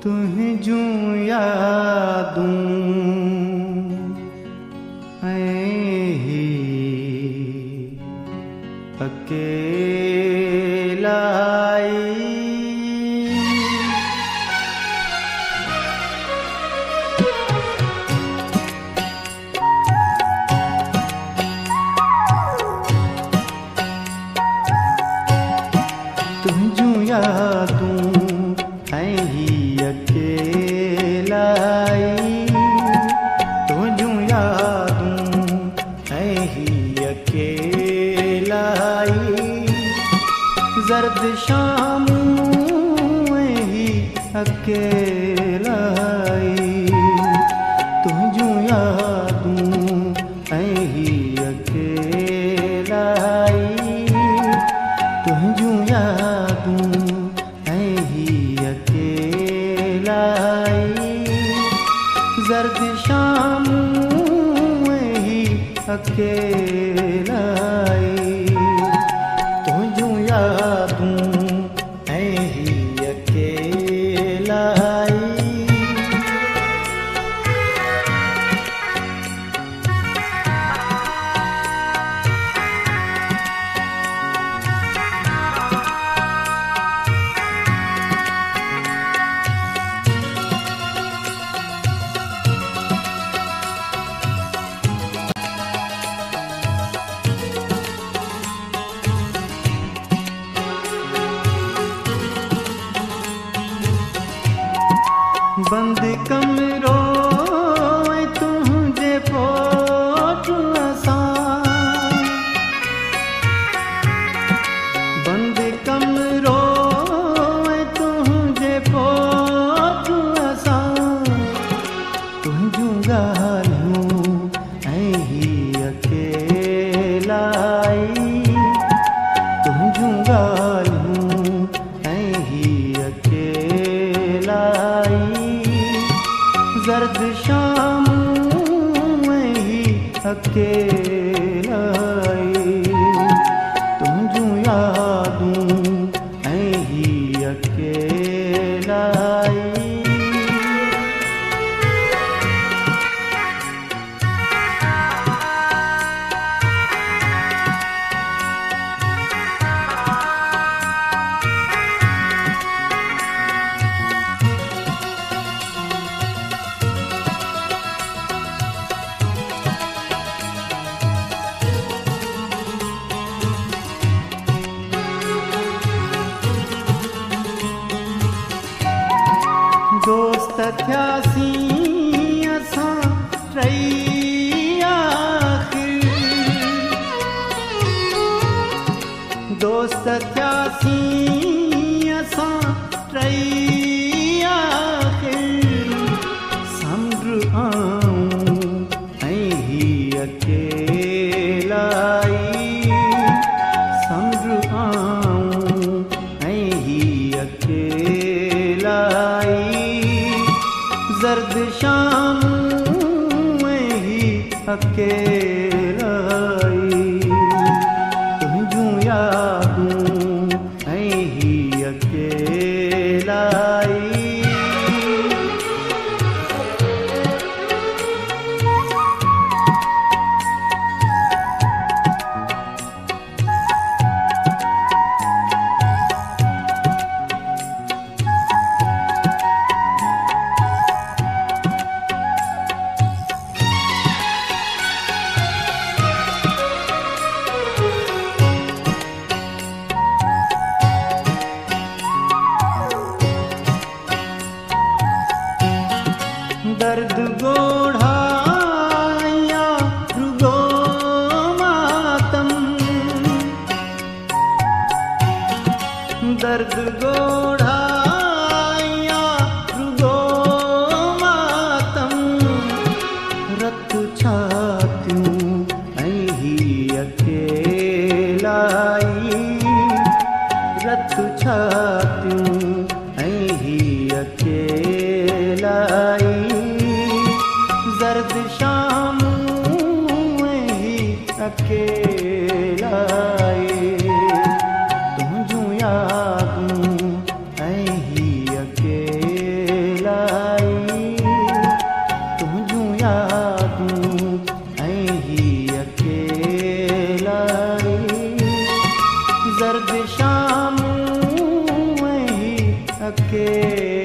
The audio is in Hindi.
तुझ जूं यादूं ऐं ही अकेलाई तुझ जूं यादूं ऐं ही अकेलाई तुझूं यादूं ऐं ही अकेलाई ज़र्द शामूं ऐं ही अकेलाई तुझूं यादूं ऐं ही अकेलाई तुझूं यादूं ऐं ही अकेलाई ज़र्द शामूं ऐं ही अकेलाई तुझूं यादूं ऐं ही अकेलाई बंद कमरो ऐं तुंहिंजे पोट असां बंद कमरो ऐं तुंहिंजे पोट असां तुंहिंजूं ॻाल्हियूं ऐं ही अकेलाई तुंहिंजूं ॻाल्हियूं ऐं ही अकेलाई ज़र्द शामूं ऐं ही अकेलाई तुझूं यादूं ऐं ही अकेलाई दोस्त थियासीं असां टई आख़िर दोस्त थियासीं असां टई आख़िर समुंड आऊं ऐं ही अकेलाई समुंड आऊं ऐं ही अकेलाई ज़र्द शामूं ऐं ही अकेलाई तुझूं यादूं ऐं ही अकेलाई दर्द गोढ़ा या रुगो मातम दर्द गोढ़ा या रुगो मातम रत छातियूं ऐं ही अकेलाई रत छातियूं ऐं ही अकेलाई ज़र्द शामूं ऐं ही अकेलाई तुझूं यादूं ऐं ही अकेलाई अकेला